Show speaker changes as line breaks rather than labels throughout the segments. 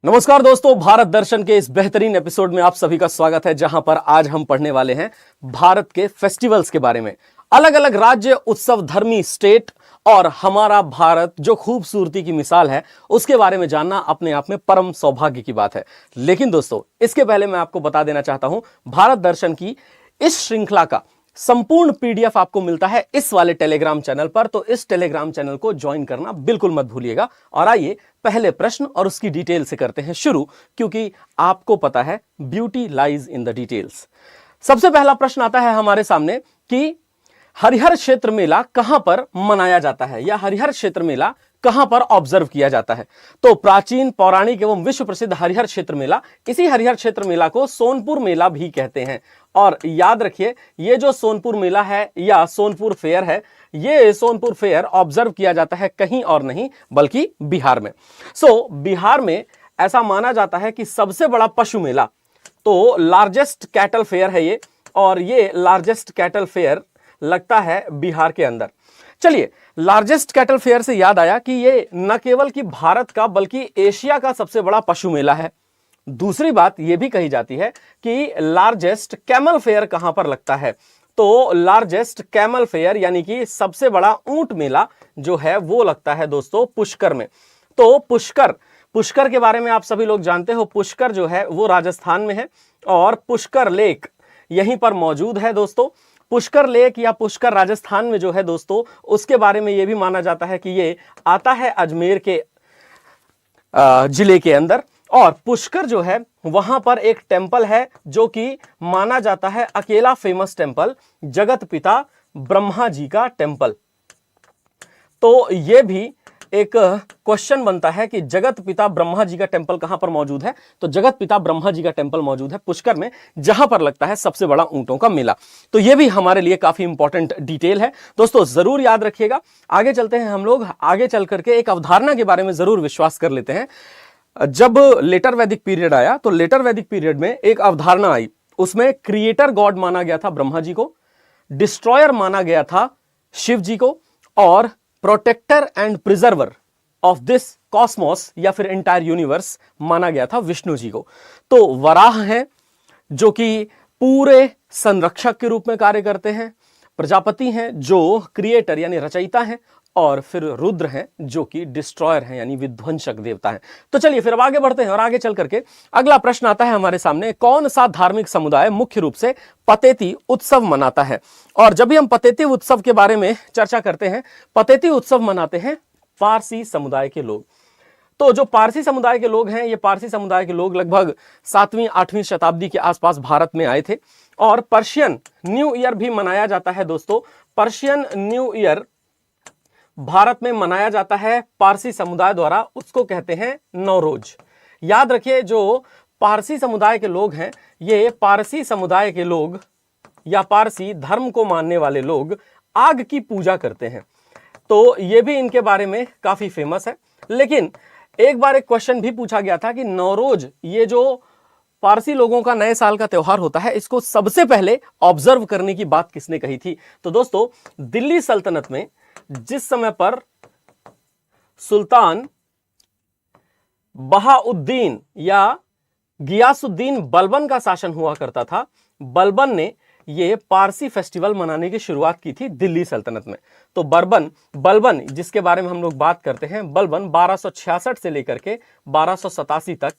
नमस्कार दोस्तों, भारत दर्शन के इस बेहतरीन एपिसोड में आप सभी का स्वागत है, जहां पर आज हम पढ़ने वाले हैं भारत के फेस्टिवल्स के बारे में। अलग अलग राज्य, उत्सव, धर्मी स्टेट और हमारा भारत जो खूबसूरती की मिसाल है, उसके बारे में जानना अपने आप में परम सौभाग्य की बात है। लेकिन दोस्तों, इसके पहले मैं आपको बता देना चाहता हूं, भारत दर्शन की इस श्रृंखला का संपूर्ण पीडीएफ आपको मिलता है इस वाले टेलीग्राम चैनल पर, तो इस टेलीग्राम चैनल को ज्वाइन करना बिल्कुल मत भूलिएगा। और आइए पहले प्रश्न और उसकी डिटेल से करते हैं शुरू, क्योंकि आपको पता है beauty lies in the details. सबसे पहला प्रश्न आता है हमारे सामने कि हरिहर क्षेत्र मेला कहां पर मनाया जाता है, या हरिहर क्षेत्र मेला कहां पर ऑब्जर्व किया जाता है। तो प्राचीन, पौराणिक एवं विश्व प्रसिद्ध हरिहर क्षेत्र मेला, इसी हरिहर क्षेत्र मेला को सोनपुर मेला भी कहते हैं। और याद रखिए, ये जो सोनपुर मेला है या सोनपुर फेयर है, ये सोनपुर फेयर ऑब्जर्व किया जाता है कहीं और नहीं बल्कि बिहार में। बिहार में ऐसा माना जाता है कि सबसे बड़ा पशु मेला, तो लार्जेस्ट कैटल फेयर है ये, और ये लार्जेस्ट कैटल फेयर लगता है बिहार के अंदर। चलिए, लार्जेस्ट कैटल फेयर से याद आया कि ये न केवल कि भारत का बल्कि एशिया का सबसे बड़ा पशु मेला है। दूसरी बात यह भी कही जाती है कि लार्जेस्ट कैमल फेयर कहां पर लगता है। तो लार्जेस्ट कैमल फेयर यानी कि सबसे बड़ा ऊंट मेला जो है वो लगता है दोस्तों पुष्कर में। तो पुष्कर के बारे में आप सभी लोग जानते हो। पुष्कर जो है वो राजस्थान में है और पुष्कर लेक यहीं पर मौजूद है दोस्तों। पुष्कर लेक या पुष्कर राजस्थान में जो है दोस्तों, उसके बारे में यह भी माना जाता है कि ये आता है अजमेर के जिले के अंदर। और पुष्कर जो है वहां पर एक टेंपल है जो कि माना जाता है अकेला फेमस टेंपल, जगत पिता ब्रह्मा जी का टेंपल। तो यह भी एक क्वेश्चन बनता है कि जगत पिता ब्रह्मा जी का टेंपल कहां पर मौजूद है। तो जगत पिता ब्रह्मा जी का टेंपल मौजूद है पुष्कर में, जहां पर लगता है सबसे बड़ा ऊंटों का मेला। तो यह भी हमारे लिए काफी इंपॉर्टेंट डिटेल है दोस्तों, जरूर याद रखिएगा। आगे चलते हैं हम लोग, आगे चल करके एक अवधारणा के बारे में जरूर विश्वास कर लेते हैं। जब लेटर वैदिक पीरियड आया तो लेटर वैदिक पीरियड में एक अवधारणा आई, उसमें क्रिएटर गॉड माना गया था ब्रह्मा जी को, डिस्ट्रॉयर माना गया था शिव जी को, और protector and preserver of this cosmos या फिर एंटायर यूनिवर्स माना गया था विष्णु जी को। तो वराह हैं जो कि पूरे संरक्षक के रूप में कार्य करते हैं, प्रजापति हैं जो क्रिएटर यानी रचयिता हैं, और फिर रुद्र हैं जो कि डिस्ट्रॉयर हैं यानी विध्वंसक देवता हैं। तो चलिए फिर अब आगे बढ़ते हैं और आगे चल करके अगला प्रश्न आता है हमारे सामने, कौन सा धार्मिक समुदाय मुख्य रूप से पतेती उत्सव मनाता है। और जब भी हम पतेती उत्सव के बारे में चर्चा करते हैं, पतेती उत्सव मनाते हैं पारसी समुदाय के लोग। तो जो पारसी समुदाय के लोग हैं, ये पारसी समुदाय के लोग लगभग 7वीं-8वीं शताब्दी के आसपास भारत में आए थे। और पर्शियन न्यू ईयर भी मनाया जाता है दोस्तों। पर्शियन न्यू ईयर भारत में मनाया जाता है पारसी समुदाय द्वारा, उसको कहते हैं नौरोज। याद रखिए, जो पारसी समुदाय के लोग हैं, ये पारसी समुदाय के लोग या पारसी धर्म को मानने वाले लोग आग की पूजा करते हैं। तो ये भी इनके बारे में काफी फेमस है। लेकिन एक बार एक क्वेश्चन भी पूछा गया था कि नौरोज, ये जो पारसी लोगों का नए साल का त्योहार होता है, इसको सबसे पहले ऑब्जर्व करने की बात किसने कही थी। तो दोस्तों, दिल्ली सल्तनत में जिस समय पर सुल्तान बहाउद्दीन या गियासुद्दीन बलबन का शासन हुआ करता था, बलबन ने ये पारसी फेस्टिवल मनाने की शुरुआत की थी दिल्ली सल्तनत में। तो बलबन जिसके बारे में हम लोग बात करते हैं, बलबन 1266 से लेकर के 1287 तक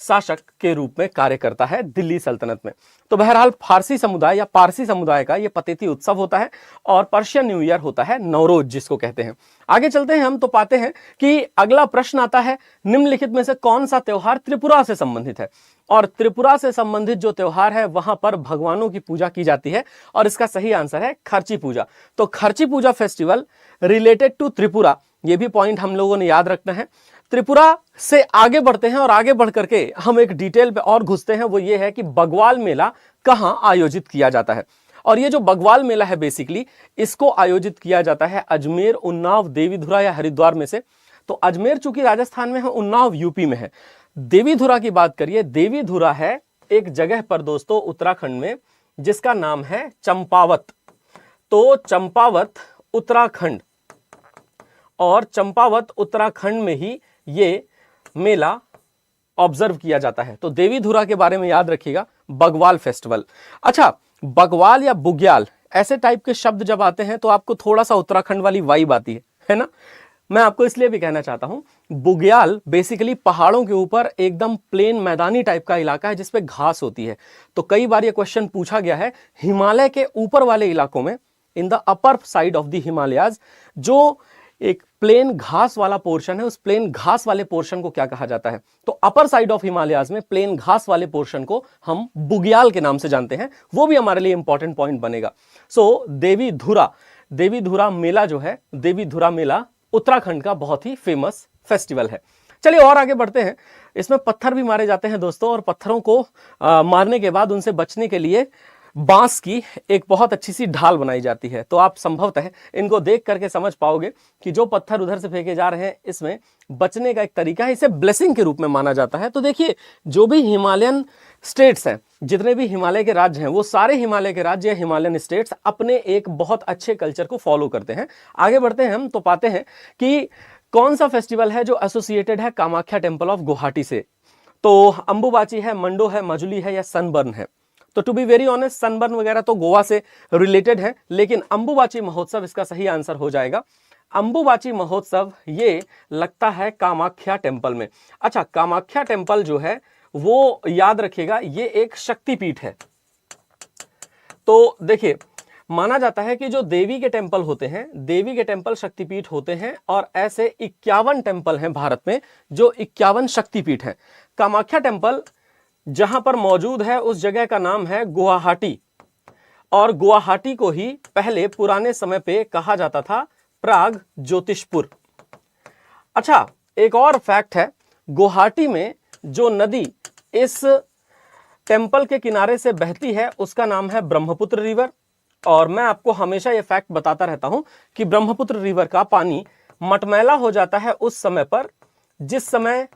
शासक के रूप में कार्य करता है दिल्ली सल्तनत में। तो बहरहाल फारसी समुदाय या पारसी समुदाय का यह पतेती उत्सव होता है, और पर्शियन न्यू ईयर होता है नौरोज जिसको कहते हैं। आगे चलते हैं हम, तो पाते हैं कि अगला प्रश्न आता है, निम्नलिखित में से कौन सा त्योहार त्रिपुरा से संबंधित है। और त्रिपुरा से संबंधित जो त्योहार है वहां पर भगवानों की पूजा की जाती है, और इसका सही आंसर है खर्ची पूजा। तो खर्ची पूजा फेस्टिवल रिलेटेड टू त्रिपुरा, ये भी पॉइंट हम लोगों ने याद रखना है। त्रिपुरा से आगे बढ़ते हैं और आगे बढ़ करके हम एक डिटेल पे और घुसते हैं, वो ये है कि बग्वाल मेला कहां आयोजित किया जाता है। और ये जो बग्वाल मेला है बेसिकली, इसको आयोजित किया जाता है अजमेर, उन्नाव, देवीधुरा या हरिद्वार में से। तो अजमेर चूंकि राजस्थान में है, उन्नाव यूपी में है। देवीधुरा की बात करिए, देवीधुरा है एक जगह पर दोस्तों उत्तराखंड में जिसका नाम है चंपावत। तो चंपावत उत्तराखंड, और चंपावत उत्तराखंड में ही ये मेला ऑब्जर्व किया जाता है। तो देवीधुरा के बारे में याद रखिएगा, बग्वाल फेस्टिवल। अच्छा, बग्वाल या बुग्याल ऐसे टाइप के शब्द जब आते हैं तो आपको थोड़ा सा उत्तराखंड वाली वाइब आती है ना। मैं आपको इसलिए भी कहना चाहता हूं, बुग्याल बेसिकली पहाड़ों के ऊपर एकदम प्लेन मैदानी टाइप का इलाका है जिसपे घास होती है। तो कई बार ये क्वेश्चन पूछा गया है, हिमालय के ऊपर वाले इलाकों में, in the upper side of the Himalayas, जो एक प्लेन घास वाला पोर्शन है, उस प्लेन घास वाले पोर्शन को क्या कहा जाता है? तो अपर साइड ऑफ हिमालयाज में प्लेन घास वाले पोर्शन को हम बुग्याल के नाम से जानते हैं। वो भी हमारे लिए इंपॉर्टेंट पॉइंट बनेगा। सो देवीधुरा मेला जो है, देवीधुरा मेला उत्तराखंड का बहुत ही फेमस फेस्टिवल है। चलिए और आगे बढ़ते हैं। इसमें पत्थर भी मारे जाते हैं दोस्तों, और पत्थरों को मारने के बाद उनसे बचने के लिए बांस की एक बहुत अच्छी सी ढाल बनाई जाती है। तो आप संभवतः इनको देख करके समझ पाओगे कि जो पत्थर उधर से फेंके जा रहे हैं, इसमें बचने का एक तरीका है, इसे ब्लेसिंग के रूप में माना जाता है। तो देखिए, जो भी हिमालयन स्टेट्स हैं, जितने भी हिमालय के राज्य हैं, वो सारे हिमालय के राज्य या हिमालयन स्टेट्स अपने एक बहुत अच्छे कल्चर को फॉलो करते हैं। आगे बढ़ते हैं हम तो पाते हैं कि कौन सा फेस्टिवल है जो एसोसिएटेड है कामाख्या टेम्पल ऑफ गुवाहाटी से। तो अंबुबाची है, मंडो है, मजुली है या सनबर्न है। तो to be very honest, sunburn वगैरह तो गोवा से रिलेटेड है, लेकिन अंबुबाची महोत्सव इसका सही आंसर हो जाएगा। अंबुबाची महोत्सव ये लगता है कामाख्या टेम्पल में। अच्छा, कामाख्या टेम्पल जो है वो याद रखिएगा, ये एक शक्तिपीठ है। तो देखिए, माना जाता है कि जो देवी के टेम्पल होते हैं, देवी के टेम्पल शक्तिपीठ होते हैं, और ऐसे 51 टेम्पल हैं भारत में जो 51 शक्तिपीठ हैं। कामाख्या टेम्पल जहां पर मौजूद है उस जगह का नाम है गुवाहाटी, और गुवाहाटी को ही पहले पुराने समय पे कहा जाता था प्राग ज्योतिषपुर। अच्छा, एक और फैक्ट है, गुवाहाटी में जो नदी इस टेम्पल के किनारे से बहती है उसका नाम है ब्रह्मपुत्र रिवर। और मैं आपको हमेशा यह फैक्ट बताता रहता हूं कि ब्रह्मपुत्र रिवर का पानी मटमैला हो जाता है उस समय पर जिस समय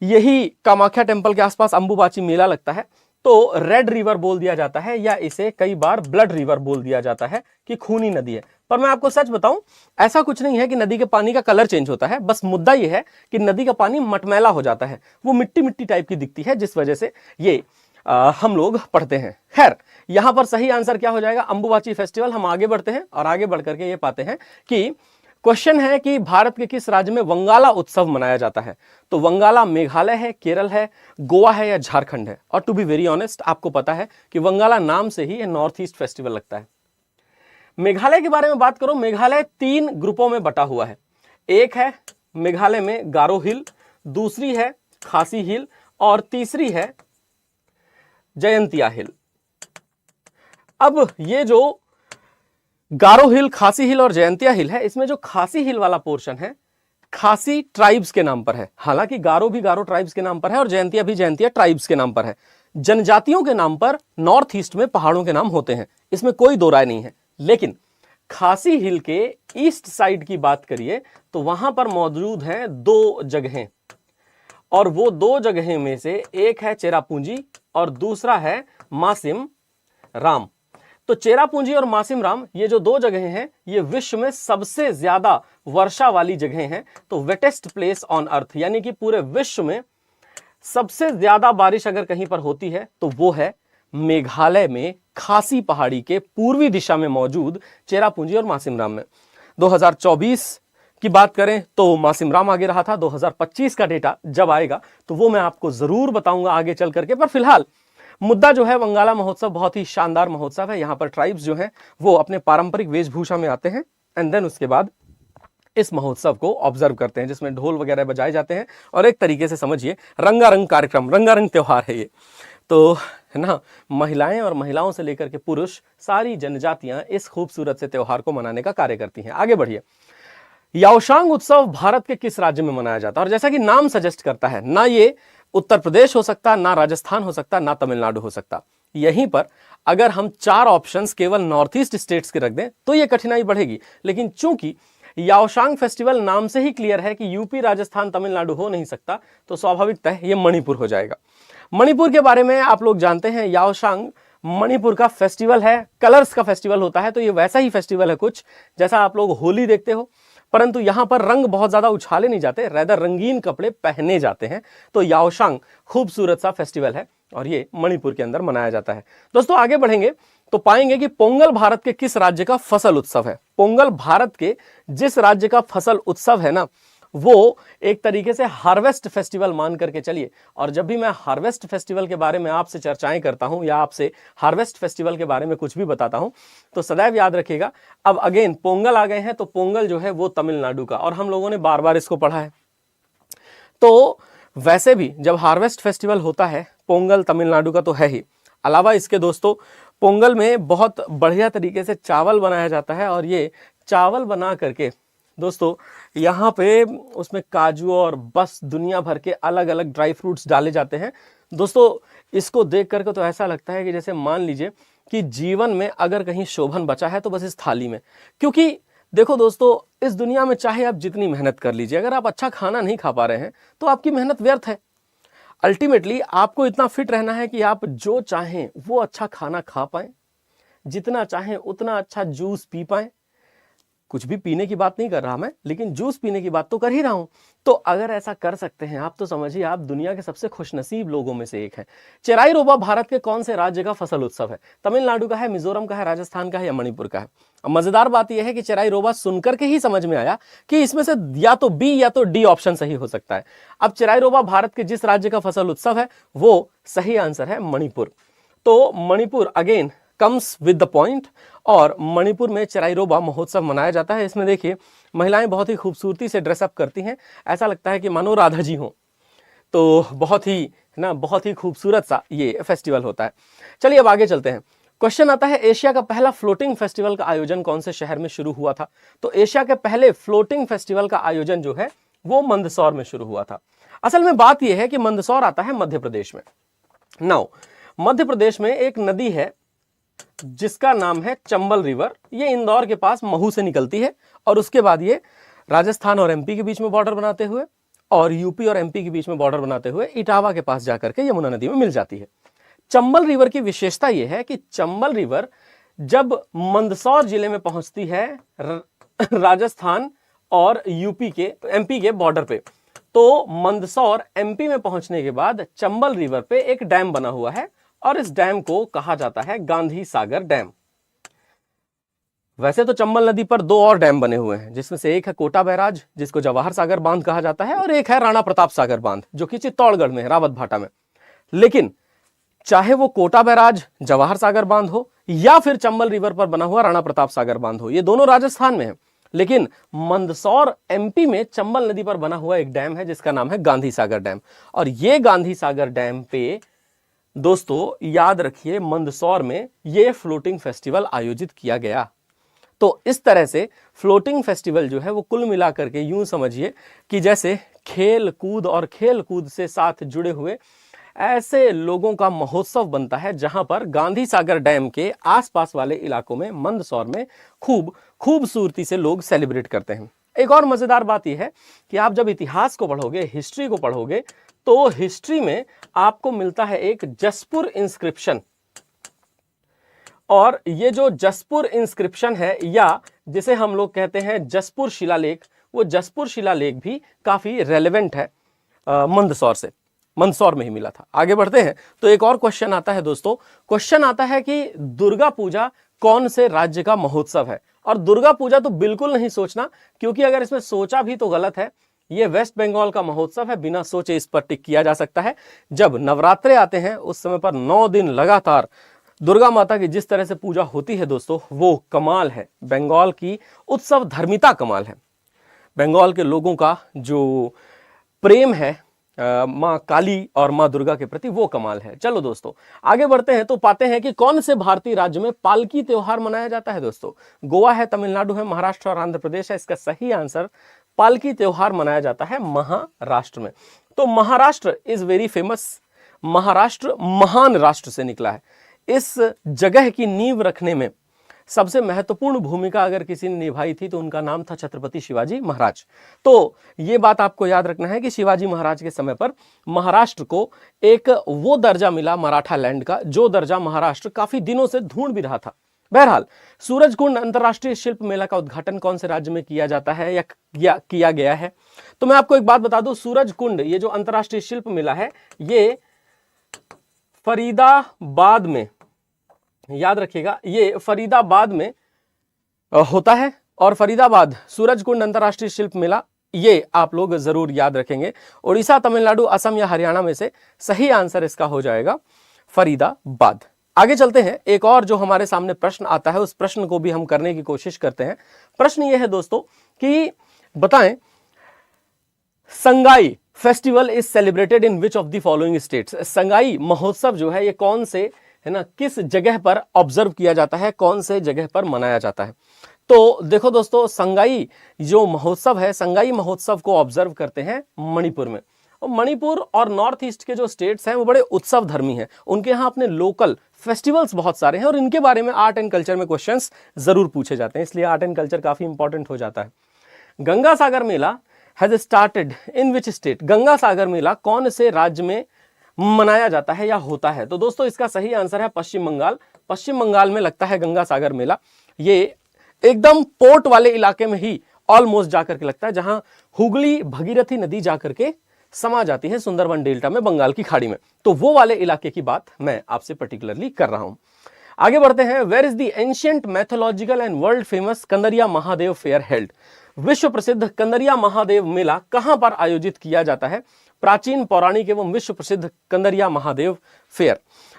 यही कामाख्या टेम्पल के आसपास अंबुबाची मेला लगता है। तो रेड रिवर बोल दिया जाता है, या इसे कई बार ब्लड रिवर बोल दिया जाता है कि खूनी नदी है। पर मैं आपको सच बताऊं, ऐसा कुछ नहीं है कि नदी के पानी का कलर चेंज होता है। बस मुद्दा यह है कि नदी का पानी मटमैला हो जाता है, वो मिट्टी मिट्टी टाइप की दिखती है, जिस वजह से ये हम लोग पढ़ते हैं। खैर, यहां पर सही आंसर क्या हो जाएगा? अंबुबाची फेस्टिवल। हम आगे बढ़ते हैं और आगे बढ़ करके ये पाते हैं कि क्वेश्चन है कि भारत के किस राज्य में वंगाला उत्सव मनाया जाता है। तो वंगाला मेघालय है, केरल है, गोवा है या झारखंड है। और टू बी वेरी ऑनेस्ट, आपको पता है कि वंगाला नाम से ही नॉर्थ ईस्ट फेस्टिवल लगता है। मेघालय के बारे में बात करो, मेघालय 3 ग्रुपों में बटा हुआ है। एक है मेघालय में गारो हिल, दूसरी है खासी हिल, और तीसरी है जयंतिया हिल। अब ये जो गारो हिल, खासी हिल और जयंतिया हिल है, इसमें जो खासी हिल वाला पोर्शन है खासी ट्राइब्स के नाम पर है। हालांकि गारो भी गारो ट्राइब्स के नाम पर है और जयंतिया भी जयंतिया ट्राइब्स के नाम पर है। जनजातियों के नाम पर नॉर्थ ईस्ट में पहाड़ों के नाम होते हैं, इसमें कोई दो राय नहीं है। लेकिन खासी हिल के ईस्ट साइड की बात करिए तो वहां पर मौजूद हैं 2 जगहें, और वो 2 जगहें में से एक है चेरापूंजी और दूसरा है मासिम राम। तो चेरापूंजी और मासिम राम, ये जो 2 जगहें हैं, ये विश्व में सबसे ज्यादा वर्षा वाली जगहें हैं। तो वेटेस्ट प्लेस ऑन अर्थ, यानी कि पूरे विश्व में सबसे ज्यादा बारिश अगर कहीं पर होती है तो वो है मेघालय में खासी पहाड़ी के पूर्वी दिशा में मौजूद चेरापूंजी और मासिम राम में। 2024 की बात करें तो मासिम राम आगे रहा था। 2025 का डेटा जब आएगा तो वो मैं आपको जरूर बताऊंगा आगे चल करके। पर फिलहाल मुद्दा जो है, वंगाला महोत्सव बहुत ही शानदार महोत्सव है। यहाँ पर ट्राइब्स जो हैं वो अपने पारंपरिक वेशभूषा में आते हैं, एंड देन उसके बाद इस महोत्सव को ऑब्जर्व करते हैं, जिसमें ढोल वगैरह बजाए जाते हैं। और एक तरीके से समझिए रंगारंग कार्यक्रम, रंगारंग त्योहार है ये। तो है ना, महिलाएं और महिलाओं से लेकर के पुरुष, सारी जनजातियां इस खूबसूरत से त्योहार को मनाने का कार्य करती हैं। आगे बढ़िए। याओशांग उत्सव भारत के किस राज्य में मनाया जाता है? और जैसा कि नाम सजेस्ट करता है, ना ये उत्तर प्रदेश हो सकता, ना राजस्थान हो सकता, ना तमिलनाडु हो सकता। यहीं पर अगर हम 4 ऑप्शंस केवल नॉर्थ ईस्ट स्टेट्स के रख दें तो ये कठिनाई बढ़ेगी। लेकिन चूंकि याओशांग फेस्टिवल नाम से ही क्लियर है कि यूपी, राजस्थान, तमिलनाडु हो नहीं सकता, तो स्वाभाविकतः ये मणिपुर हो जाएगा। मणिपुर के बारे में आप लोग जानते हैं, याओशांग मणिपुर का फेस्टिवल है, कलर्स का फेस्टिवल होता है। तो ये वैसा ही फेस्टिवल है कुछ जैसा आप लोग होली देखते हो। परंतु यहां पर रंग बहुत ज्यादा उछाले नहीं जाते, रेदर रंगीन कपड़े पहने जाते हैं। तो याओशांग खूबसूरत सा फेस्टिवल है और ये मणिपुर के अंदर मनाया जाता है। दोस्तों आगे बढ़ेंगे तो पाएंगे कि पोंगल भारत के किस राज्य का फसल उत्सव है। पोंगल भारत के जिस राज्य का फसल उत्सव है ना, वो एक तरीके से हार्वेस्ट फेस्टिवल मान करके चलिए। और जब भी मैं हार्वेस्ट फेस्टिवल के बारे में आपसे चर्चाएं करता हूं या आपसे हार्वेस्ट फेस्टिवल के बारे में कुछ भी बताता हूं तो सदैव याद रखिएगा, अब अगेन पोंगल आ गए हैं तो पोंगल जो है वो तमिलनाडु का, और हम लोगों ने बार बार इसको पढ़ा है। तो वैसे भी जब हार्वेस्ट फेस्टिवल होता है पोंगल तमिलनाडु का तो है ही। अलावा इसके दोस्तों पोंगल में बहुत बढ़िया तरीके से चावल बनाया जाता है, और ये चावल बना करके दोस्तों यहाँ पे उसमें काजू और बस दुनिया भर के अलग अलग ड्राई फ्रूट्स डाले जाते हैं। दोस्तों इसको देख करके तो ऐसा लगता है कि जैसे मान लीजिए कि जीवन में अगर कहीं शोभन बचा है तो बस इस थाली में। क्योंकि देखो दोस्तों, इस दुनिया में चाहे आप जितनी मेहनत कर लीजिए, अगर आप अच्छा खाना नहीं खा पा रहे हैं तो आपकी मेहनत व्यर्थ है। अल्टीमेटली आपको इतना फिट रहना है कि आप जो चाहें वो अच्छा खाना खा पाएं, जितना चाहें उतना अच्छा जूस पी पाएं। कुछ भी पीने की बात नहीं कर रहा मैं, लेकिन जूस पीने की बात तो कर ही रहा हूं। तो अगर ऐसा कर सकते हैं आप तो समझिए आप दुनिया के सबसे खुशनसीब लोगों में से एक हैं। चेराई रोबा भारत के कौन से राज्य का फसल उत्सव है? तमिलनाडु का है, मिजोरम का है, राजस्थान का है या मणिपुर का है? अब मजेदार बात यह है कि चेराई रोबा सुनकर के ही समझ में आया कि इसमें से या तो बी या तो डी ऑप्शन सही हो सकता है। अब चेराई रोबा भारत के जिस राज्य का फसल उत्सव है वो सही आंसर है मणिपुर। तो Manipur again comes with the point, और मणिपुर में चेराई रोबा महोत्सव मनाया जाता है। इसमें देखिए महिलाएं बहुत ही खूबसूरती से ड्रेसअप करती हैं, ऐसा लगता है कि मानो राधा जी हों। तो बहुत ही खूबसूरत सा ये फेस्टिवल होता है। चलिए अब आगे चलते हैं। क्वेश्चन आता है एशिया का पहला फ्लोटिंग फेस्टिवल का आयोजन कौन से शहर में शुरू हुआ था? तो एशिया के पहले फ्लोटिंग फेस्टिवल का आयोजन जो है वो मंदसौर में शुरू हुआ था। असल में बात यह है कि मंदसौर आता है मध्य प्रदेश में। नाउ मध्य प्रदेश में एक नदी है जिसका नाम है चंबल रिवर। ये इंदौर के पास महू से निकलती है और उसके बाद ये राजस्थान और एमपी के बीच में बॉर्डर बनाते हुए और यूपी और एमपी के बीच में बॉर्डर बनाते हुए इटावा के पास जाकर के यमुना नदी में मिल जाती है। चंबल रिवर की विशेषता यह है कि चंबल रिवर जब मंदसौर जिले में पहुंचती है राजस्थान और एमपी के बॉर्डर पे, तो मंदसौर एमपी में पहुंचने के बाद चंबल रिवर पे एक डैम बना हुआ है और इस डैम को कहा जाता है गांधी सागर डैम। वैसे तो चंबल नदी पर दो और डैम बने हुए हैं, जिसमें से एक है कोटा बैराज जिसको जवाहर सागर बांध कहा जाता है, और एक है राणा प्रताप सागर बांध जो कि चित्तौड़गढ़ में है, रावत भाटा में। लेकिन चाहे वो कोटा बैराज जवाहर सागर बांध हो या फिर चंबल रिवर पर बना हुआ राणा प्रताप सागर बांध हो, ये दोनों राजस्थान में है। लेकिन मंदसौर एमपी में चंबल नदी पर बना हुआ एक डैम है जिसका नाम है गांधी सागर डैम। और ये गांधी सागर डैम पे दोस्तों याद रखिए मंदसौर में ये फ्लोटिंग फेस्टिवल आयोजित किया गया। तो इस तरह से फ्लोटिंग फेस्टिवल जो है वो कुल मिलाकर के यूं समझिए कि जैसे खेल कूद और खेल कूद से साथ जुड़े हुए ऐसे लोगों का महोत्सव बनता है, जहां पर गांधी सागर डैम के आसपास वाले इलाकों में मंदसौर में खूबसूरती से लोग सेलिब्रेट करते हैं। एक और मजेदार बात यह है कि आप जब इतिहास को पढ़ोगे, हिस्ट्री को पढ़ोगे, तो हिस्ट्री में आपको मिलता है एक जसपुर इंस्क्रिप्शन। और ये जो जसपुर इंस्क्रिप्शन है या जिसे हम लोग कहते हैं जसपुर शिलालेख, वो जसपुर शिलालेख भी काफी रेलेवेंट है मंदसौर में ही मिला था। आगे बढ़ते हैं तो एक और क्वेश्चन आता है दोस्तों। क्वेश्चन आता है कि दुर्गा पूजा कौन से राज्य का महोत्सव है? और दुर्गा पूजा तो बिल्कुल नहीं सोचना, क्योंकि अगर इसमें सोचा भी तो गलत है। ये वेस्ट बंगाल का महोत्सव है, बिना सोचे इस पर टिक किया जा सकता है। जब नवरात्रे आते हैं उस समय पर 9 दिन लगातार दुर्गा माता की जिस तरह से पूजा होती है दोस्तों, वो कमाल है। बंगाल की उत्सव धर्मिता कमाल है। बंगाल के लोगों का जो प्रेम है माँ काली और माँ दुर्गा के प्रति, वो कमाल है। चलो दोस्तों आगे बढ़ते हैं तो पाते हैं कि कौन से भारतीय राज्य में पालकी त्योहार मनाया जाता है। दोस्तों गोवा है, तमिलनाडु है, महाराष्ट्र और आंध्र प्रदेश है। इसका सही आंसर पालकी त्योहार मनाया जाता है महाराष्ट्र में। तो Maharashtra is very famous. Maharashtra महान राष्ट्र से निकला है। इस जगह की नींव रखने में सबसे महत्वपूर्ण भूमिका अगर किसी ने निभाई थी तो उनका नाम था छत्रपति शिवाजी महाराज। तो ये बात आपको याद रखना है कि शिवाजी महाराज के समय पर महाराष्ट्र को एक वो दर्जा मिला मराठा लैंड का, जो दर्जा महाराष्ट्र काफी दिनों से ढूंढ भी रहा था। बहरहाल, सूरजकुंड अंतरराष्ट्रीय शिल्प मेला का उद्घाटन कौन से राज्य में किया जाता है या किया गया है? तो मैं आपको एक बात बता दूं, सूरजकुंड ये जो अंतरराष्ट्रीय शिल्प मेला है ये फरीदाबाद में, याद रखिएगा, ये फरीदाबाद में होता है। और फरीदाबाद सूरजकुंड अंतरराष्ट्रीय शिल्प मेला, ये आप लोग जरूर याद रखेंगे। उड़ीसा, तमिलनाडु, असम या हरियाणा में से सही आंसर इसका हो जाएगा फरीदाबाद। आगे चलते हैं, एक और जो हमारे सामने प्रश्न आता है उस प्रश्न को भी हम करने की कोशिश करते हैं। प्रश्न ये है दोस्तों कि बताएं, Sangai festival is celebrated in which of the following states. Sangai महोत्सव जो है ये कौन से, है ना, किस जगह पर ऑब्जर्व किया जाता है, कौन से जगह पर मनाया जाता है? तो देखो दोस्तों, संगाई जो महोत्सव है, संगाई महोत्सव को ऑब्जर्व करते हैं मणिपुर में। और मणिपुर और नॉर्थ ईस्ट के जो स्टेट्स हैं वो बड़े उत्सव धर्मी हैं, उनके यहाँ अपने लोकल फेस्टिवल्स बहुत सारे हैं और इनके बारे में आर्ट एंड कल्चर में क्वेश्चंस जरूर पूछे जाते हैं, इसलिए आर्ट एंड कल्चर काफी इंपॉर्टेंट हो जाता है। Ganga Sagar Mela has started in which state. Ganga Sagar Mela कौन से राज्य में मनाया जाता है या होता है? तो दोस्तों इसका सही आंसर है पश्चिम बंगाल। पश्चिम बंगाल में लगता है गंगा सागर मेला। ये एकदम पोर्ट वाले इलाके में ही ऑलमोस्ट जाकर के लगता है, जहां हुगली भगीरथी नदी जाकर के समा जाती है सुंदरबन डेल्टा में, बंगाल की खाड़ी में। तो वो वाले इलाके की बात मैं आपसे पर्टिकुलरली कर रहा हूं। आगे बढ़ते हैं। Where is the ancient mythological and world famous Kandariya Mahadev fair held. विश्व प्रसिद्ध कंदरिया महादेव मेला कहां पर आयोजित किया जाता है? प्राचीन, पौराणिक एवं विश्व प्रसिद्ध कंदरिया महादेव फेयर।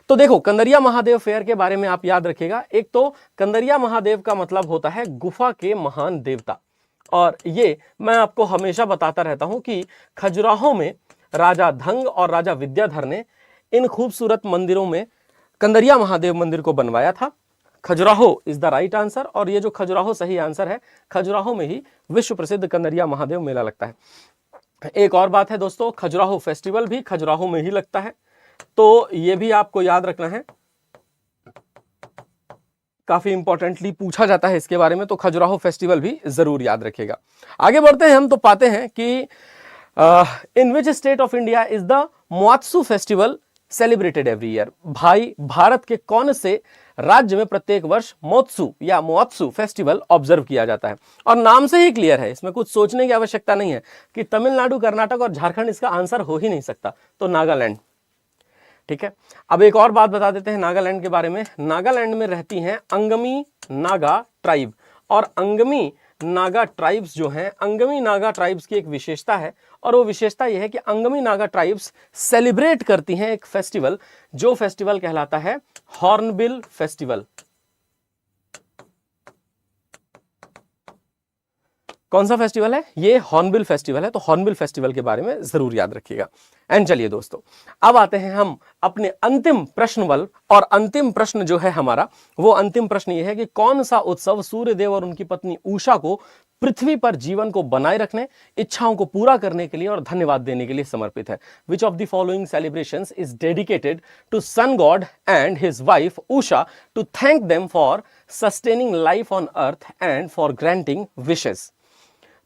तो देखो, कंदरिया महादेव फेयर के बारे में आप याद रखिएगा। एक तो कंदरिया महादेव का मतलब होता है गुफा के महान देवता, और ये मैं आपको हमेशा बताता रहता हूं कि खजुराहो में राजा धंग और राजा विद्याधर ने इन खूबसूरत मंदिरों में कंदरिया महादेव मंदिर को बनवाया था। Khajuraho is the right answer, और ये जो खजुराहो सही आंसर है, खजुराहो में ही विश्व प्रसिद्ध कंदरिया महादेव मेला लगता है। एक और बात है दोस्तों, खजुराहो फेस्टिवल भी खजुराहो में ही लगता है, तो ये भी आपको याद रखना है, काफी इंपॉर्टेंटली पूछा जाता है इसके बारे में, तो खजुराहो फेस्टिवल भी जरूर याद रखिएगा। आगे बढ़ते हैं हम, तो पाते हैं कि in which state of India is the Mahotsav festival celebrated every year. भाई, भारत के कौन से राज्य में प्रत्येक वर्ष महोत्सव या महोत्सव फेस्टिवल ऑब्जर्व किया जाता है? और नाम से ही क्लियर है, इसमें कुछ सोचने की आवश्यकता नहीं है कि तमिलनाडु, कर्नाटक और झारखंड इसका आंसर हो ही नहीं सकता, तो नागालैंड। ठीक है, अब एक और बात बता देते हैं नागालैंड के बारे में। नागालैंड में रहती हैं अंगमी नागा ट्राइब, और अंगमी नागा ट्राइब्स जो हैं, अंगमी नागा ट्राइब्स की एक विशेषता है, और वो विशेषता ये है कि अंगमी नागा ट्राइब्स सेलिब्रेट करती हैं एक फेस्टिवल, जो फेस्टिवल कहलाता है हॉर्नबिल फेस्टिवल। कौन सा फेस्टिवल है? ये हॉर्नबिल फेस्टिवल है, तो हॉर्नबिल फेस्टिवल के बारे में जरूर याद रखिएगा। एंड चलिए दोस्तों, अब आते हैं हम अपने अंतिम प्रश्न वाल, और अंतिम प्रश्न जो है हमारा, वो अंतिम प्रश्न ये है कि कौन सा उत्सव सूर्यदेव और उनकी पत्नी उषा को पृथ्वी पर जीवन को बनाए रखने, इच्छाओं को पूरा करने के लिए और धन्यवाद देने के लिए समर्पित है? Which of the following celebrations is dedicated to sun god and his wife Usha to thank them for sustaining life on earth and for granting wishes?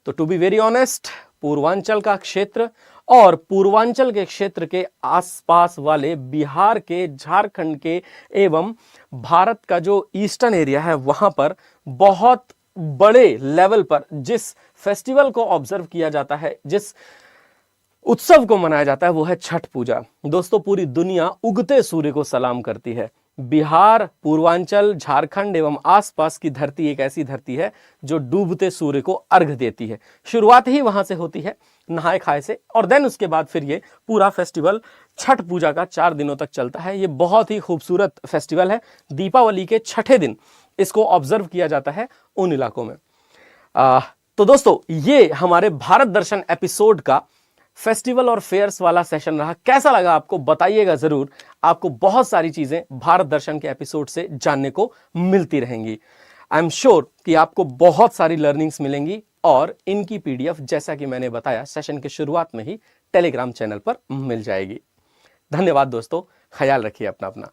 तो to be very honest, Purvanchal का क्षेत्र और पूर्वांचल के क्षेत्र के आसपास वाले बिहार के, झारखंड के एवं भारत का जो ईस्टर्न एरिया है, वहां पर बहुत बड़े लेवल पर जिस फेस्टिवल को ऑब्जर्व किया जाता है, जिस उत्सव को मनाया जाता है, वो है छठ पूजा। दोस्तों, पूरी दुनिया उगते सूर्य को सलाम करती है। बिहार, पूर्वांचल, झारखंड एवं आसपास की धरती एक ऐसी धरती है जो डूबते सूर्य को अर्घ्य देती है। शुरुआत ही वहां से होती है, नहाए खाए से, और देन उसके बाद फिर ये पूरा फेस्टिवल छठ पूजा का 4 दिनों तक चलता है। ये बहुत ही खूबसूरत फेस्टिवल है। दीपावली के छठे दिन इसको ऑब्जर्व किया जाता है उन इलाकों में। तो दोस्तों, ये हमारे भारत दर्शन एपिसोड का फेस्टिवल और फेयर्स वाला सेशन रहा। कैसा लगा आपको बताइएगा जरूर। आपको बहुत सारी चीजें भारत दर्शन के एपिसोड से जानने को मिलती रहेंगी। आई एम श्योर कि आपको बहुत सारी लर्निंग्स मिलेंगी, और इनकी पीडीएफ, जैसा कि मैंने बताया, सेशन के शुरुआत में ही टेलीग्राम चैनल पर मिल जाएगी। धन्यवाद दोस्तों, ख्याल रखिए अपना।